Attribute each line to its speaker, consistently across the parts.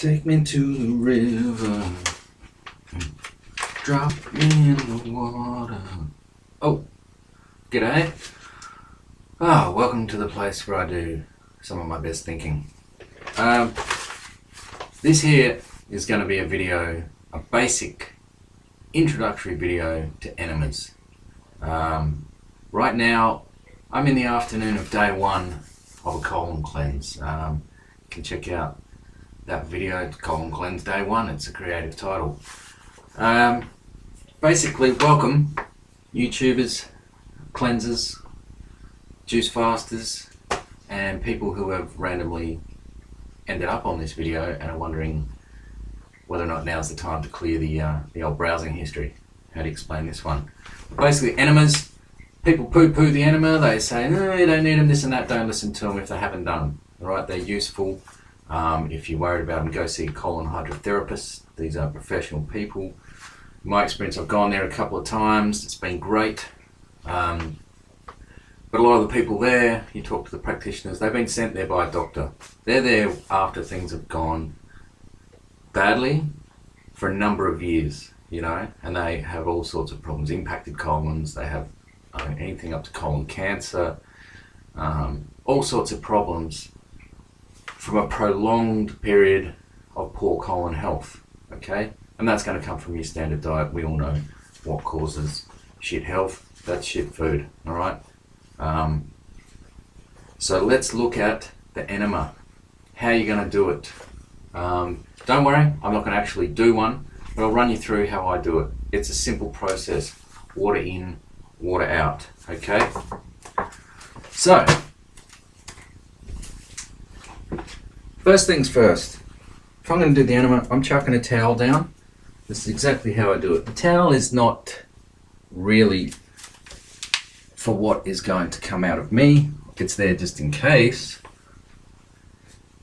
Speaker 1: Take me to the river, drop me in the water. Oh, g'day. Welcome to the place where I do some of my best thinking. This here is going to be a video, a basic introductory video to enemas. Right now, I'm in the afternoon of day one of a colon cleanse. You can check out that video, colon cleanse day one. It's a creative title. Basically, welcome YouTubers, cleansers, juice fasters, and people who have randomly ended up on this video and are wondering whether or not now's the time to clear the old browsing history. How do you explain this one? Basically, enemas. People poo-poo the enema. They say, no, you don't need them, this and that. Don't listen to them if they haven't done them. All right, they're useful. If you're worried about them, go see a colon hydrotherapist. These are professional people. In my experience, I've gone there a couple of times. It's been great. But a lot of the people there, you talk to the practitioners, they've been sent there by a doctor. They're there after things have gone badly for a number of years, you know, and they have all sorts of problems, impacted colons. They have anything up to colon cancer, all sorts of problems from a prolonged period of poor colon health, okay? And that's going to come from your standard diet. We all know what causes shit health. That's shit food, all right? So let's look at the enema. How are you going to do it? Don't worry, I'm not going to actually do one, but I'll run you through how I do it. It's a simple process. Water in, water out, okay? So, first things first, if I'm going to do the enema, I'm chucking a towel down. This is exactly how I do it. The towel is not really for what is going to come out of me. It's there just in case.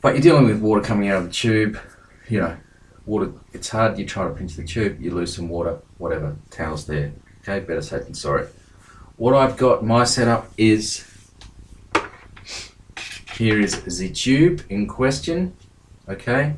Speaker 1: But you're dealing with water coming out of the tube, you know, water, it's hard, you try to pinch the tube, you lose some water, whatever, towel's there. Okay, better safe than sorry. What I've got, my setup is, here is the tube in question, okay?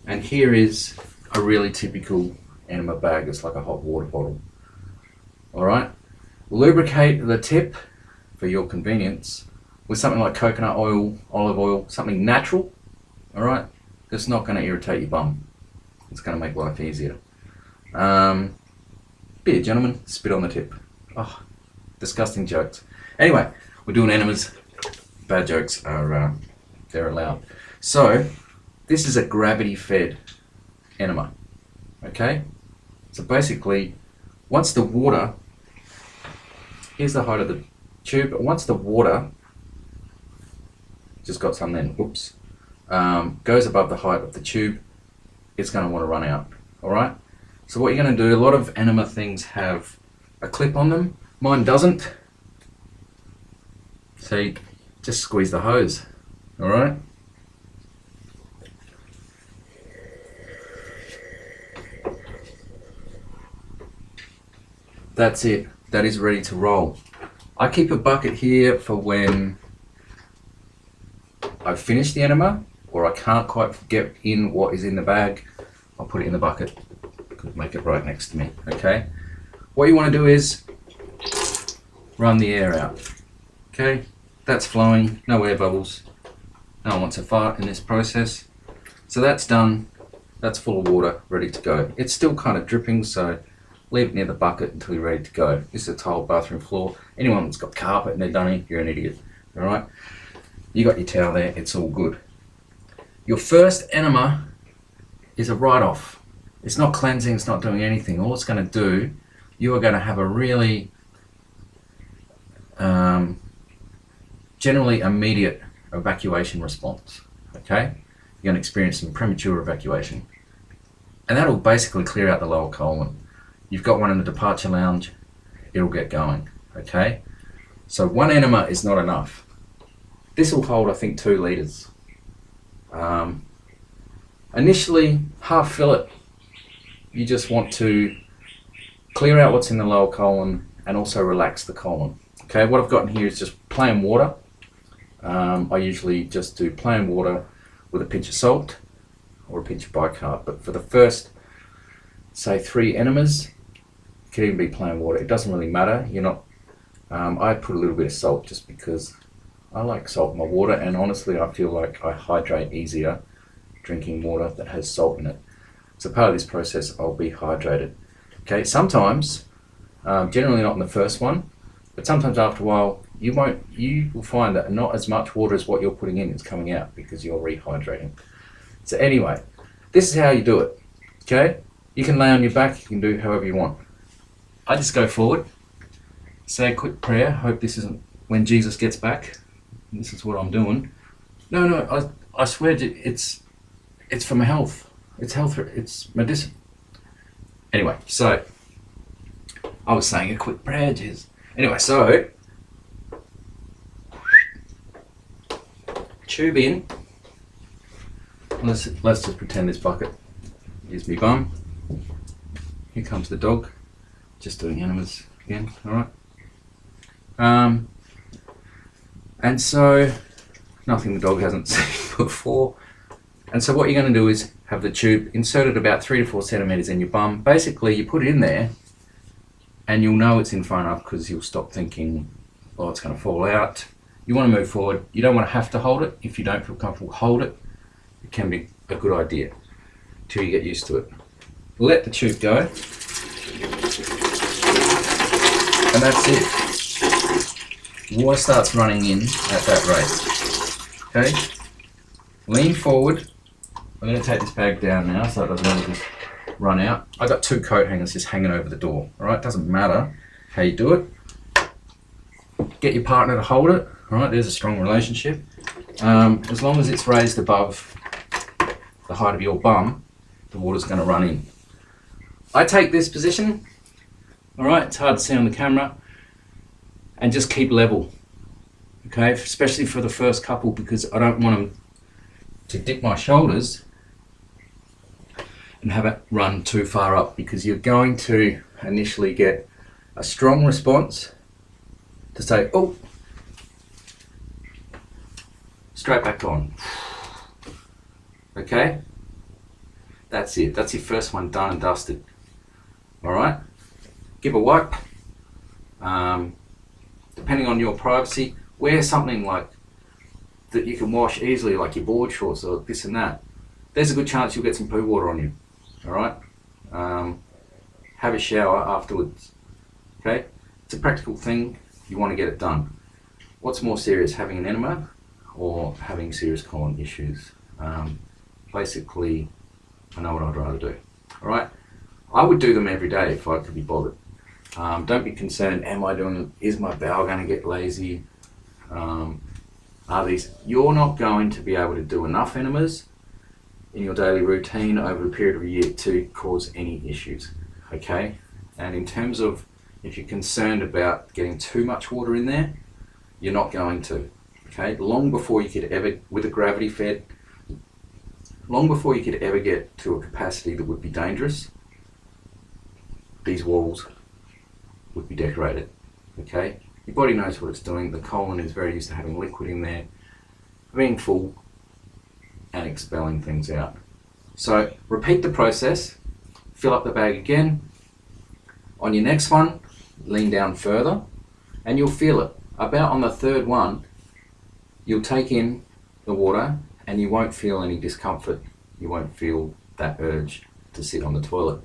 Speaker 1: And here is a really typical enema bag. It's like a hot water bottle. All right, lubricate the tip for your convenience with something like coconut oil, olive oil, something natural, all right? It's not gonna irritate your bum. It's gonna make life easier. Beer, gentlemen, spit on the tip. Oh, disgusting jokes. Anyway, we're doing enemas. Bad jokes are, they're allowed. So, this is a gravity-fed enema, okay? So basically, once the water, here's the height of the tube, but once the water, just got some then, whoops, goes above the height of the tube, it's gonna wanna run out, all right? So what you're gonna do, a lot of enema things have a clip on them. Mine doesn't. So you just squeeze the hose, all right? That's it, that is ready to roll. I keep a bucket here for when I've finished the enema or I can't quite get in what is in the bag. I'll put it in the bucket, could make it right next to me, okay? What you want to do is run the air out, okay? That's flowing, no air bubbles. No one wants a fart in this process. So that's done, that's full of water, ready to go. It's still kind of dripping, so leave it near the bucket until you're ready to go. This is a tiled bathroom floor. Anyone that's got carpet in their dunny, you're an idiot, all right? You got your towel there, it's all good. Your first enema is a write-off. It's not cleansing, it's not doing anything. All it's gonna do, you are gonna have a really generally immediate evacuation response, okay? You're gonna experience some premature evacuation. And that'll basically clear out the lower colon. You've got one in the departure lounge, it'll get going, okay? So one enema is not enough. This will hold, I think, 2 liters. Initially, half fill it. You just want to clear out what's in the lower colon and also relax the colon. Okay, what I've got in here is just plain water. I usually just do plain water with a pinch of salt or a pinch of bicarb. But for the first, say 3 enemas, it could even be plain water. It doesn't really matter. You're not. I put a little bit of salt just because I like salt in my water, and honestly, I feel like I hydrate easier drinking water that has salt in it. So part of this process, I'll be hydrated. Okay, sometimes, generally not in the first one, but sometimes after a while, you will find that not as much water as what you're putting in is coming out because you're rehydrating. So anyway, this is how you do it. Okay, you can lay on your back, you can do however you want. I just go forward, say a quick prayer. Hope this isn't when Jesus gets back. This is what I'm doing. No, I swear it's for my health. It's health. It's medicine. Anyway, so I was saying a quick prayer, Jez. Anyway, so tube in. Let's just pretend this bucket is me bum. Here comes the dog. Just doing enemas again. All right. And so nothing the dog hasn't seen before. And so what you're going to do is have the tube inserted about 3 to 4 centimeters in your bum. Basically, you put it in there, and you'll know it's in far enough because you'll stop thinking, oh, it's going to fall out. You want to move forward. You don't want to have to hold it. If you don't feel comfortable, hold it. It can be a good idea till you get used to it. Let the tube go, and that's it. Water starts running in at that rate. Okay, lean forward. I'm going to take this bag down now so it doesn't really just run out. I got 2 coat hangers just hanging over the door. All right, doesn't matter how you do it. Get your partner to hold it. All right, there's a strong relationship. As long as it's raised above the height of your bum, the water's going to run in. I take this position. All right, it's hard to see on the camera, and just keep level. Okay, especially for the first couple, because I don't want them to dip my shoulders and have it run too far up, because you're going to initially get a strong response to say, oh, straight back on. Okay, that's it. That's your first one done and dusted. All right, give a wipe. Depending on your privacy, wear something like that you can wash easily, like your board shorts or this and that. There's a good chance you'll get some poo water on you. All right, have a shower afterwards. Okay, it's a practical thing. You want to get it done. What's more serious, having an enema or having serious colon issues? Basically, I know what I'd rather do. All right, I would do them every day if I could be bothered. Don't be concerned, is my bowel going to get lazy? You're not going to be able to do enough enemas in your daily routine over a period of a year to cause any issues, okay? And in terms of if you're concerned about getting too much water in there, you're not going to, okay? Long before you could ever, with a gravity fed, long before you could ever get to a capacity that would be dangerous, these walls would be decorated, okay? Your body knows what it's doing. The colon is very used to having liquid in there, being full and expelling things out. So repeat the process, fill up the bag again. On your next one, lean down further and you'll feel it. About on the 3rd one, you'll take in the water and you won't feel any discomfort. You won't feel that urge to sit on the toilet.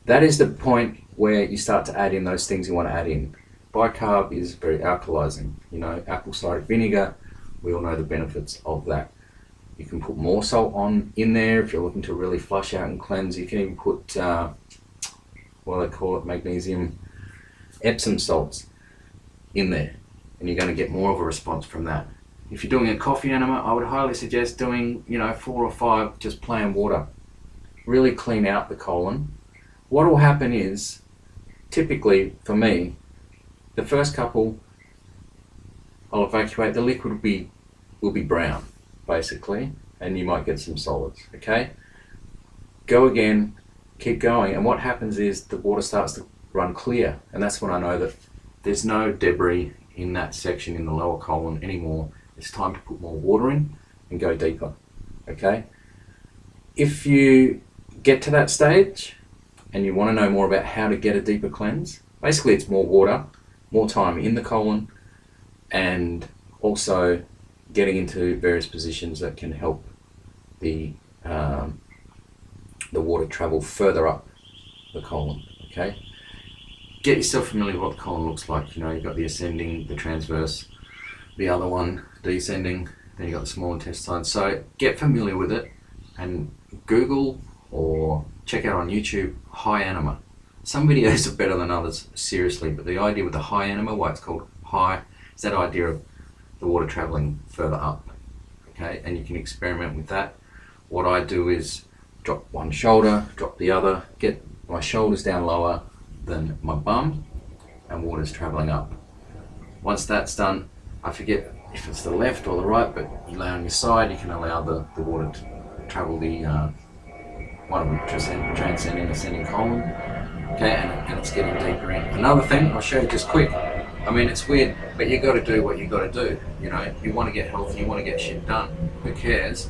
Speaker 1: That is the point where you start to add in those things you want to add in. Bicarb is very alkalizing. You know, apple cider vinegar, we all know the benefits of that. You can put more salt in there if you're looking to really flush out and cleanse. You can even put, what they call it, magnesium Epsom salts in there, and you're going to get more of a response from that. If you're doing a coffee enema, I would highly suggest doing, 4 or 5 just plain water. Really clean out the colon. What will happen is, typically for me, the first couple I'll evacuate, the liquid will be brown basically, and you might get some solids, okay? Go again, keep going, and what happens is the water starts to run clear, and that's when I know that there's no debris in that section in the lower colon anymore. It's time to put more water in and go deeper, okay? if you get to that stage and you want to know more about how to get a deeper cleanse, basically it's more water, more time in the colon, and also getting into various positions that can help the water travel further up the colon. Okay, get yourself familiar with what the colon looks like. You know, you've got the ascending, the transverse, the other one descending, then you've got the small intestine. So get familiar with it and Google or check out on YouTube high enema. Some videos are better than others, seriously, but the idea with the high enema, why it's called high, is that idea of the water traveling further up. Okay, and you can experiment with that. What I do is drop one shoulder, drop the other, get my shoulders down lower than my bum, and water's traveling up. Once that's done, I forget if it's the left or the right, but you lay on your side, you can allow the water to travel the one of them transcending, ascending colon. Okay, and it's getting deeper in. Another thing, I'll show you just quick. I mean, it's weird, but you got to do what you got to do. You know, you want to get healthy, you want to get shit done. Who cares?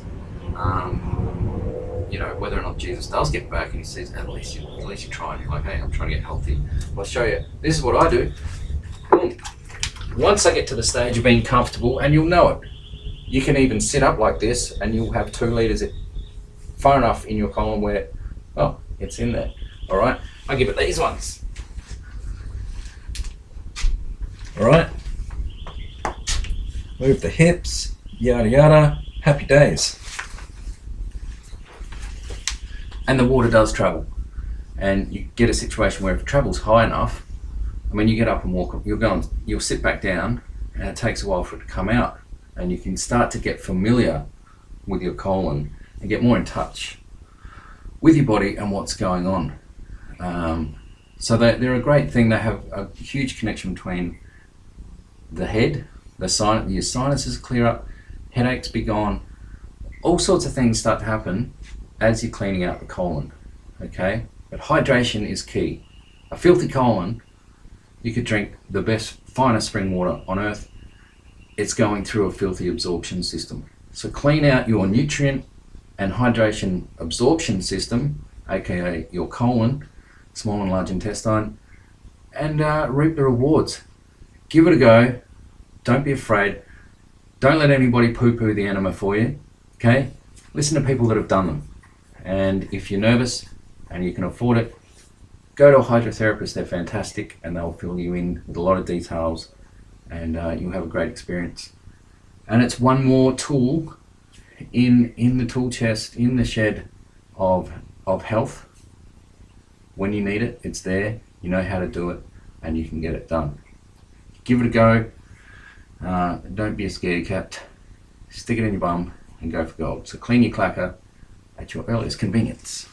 Speaker 1: You know, whether or not Jesus does get back and he says, at least you're trying. You're like, hey, I'm trying to get healthy. I'll show you. This is what I do. Boom. Once I get to the stage of being comfortable, and you'll know it, you can even sit up like this and you'll have 2 liters far enough in your colon where, oh, it's in there. All right, I give it these ones. All right, move the hips, yada yada, happy days. And the water does travel, and you get a situation where if it travels high enough, I mean, you get up and walk, you'll sit back down, and it takes a while for it to come out, and you can start to get familiar with your colon and get more in touch with your body and what's going on. So they're a great thing. They have a huge connection between the head, your sinuses clear up, headaches be gone, all sorts of things start to happen as you're cleaning out the colon. Okay, but hydration is key. A filthy colon, you could drink the best, finest spring water on earth, it's going through a filthy absorption system. So clean out your nutrient and hydration absorption system, aka your colon, small and large intestine, and reap the rewards. Give it a go. Don't be afraid. Don't let anybody poo-poo the enema for you. Okay? Listen to people that have done them. And if you're nervous and you can afford it, go to a hydrotherapist. They're fantastic and they'll fill you in with a lot of details, and you'll have a great experience. And it's one more tool in the tool chest, in the shed of health. When you need it, it's there. You know how to do it, and you can get it done. Give it a go. Don't be a scaredy cat. Stick it in your bum and go for gold. So clean your clacker at your earliest convenience.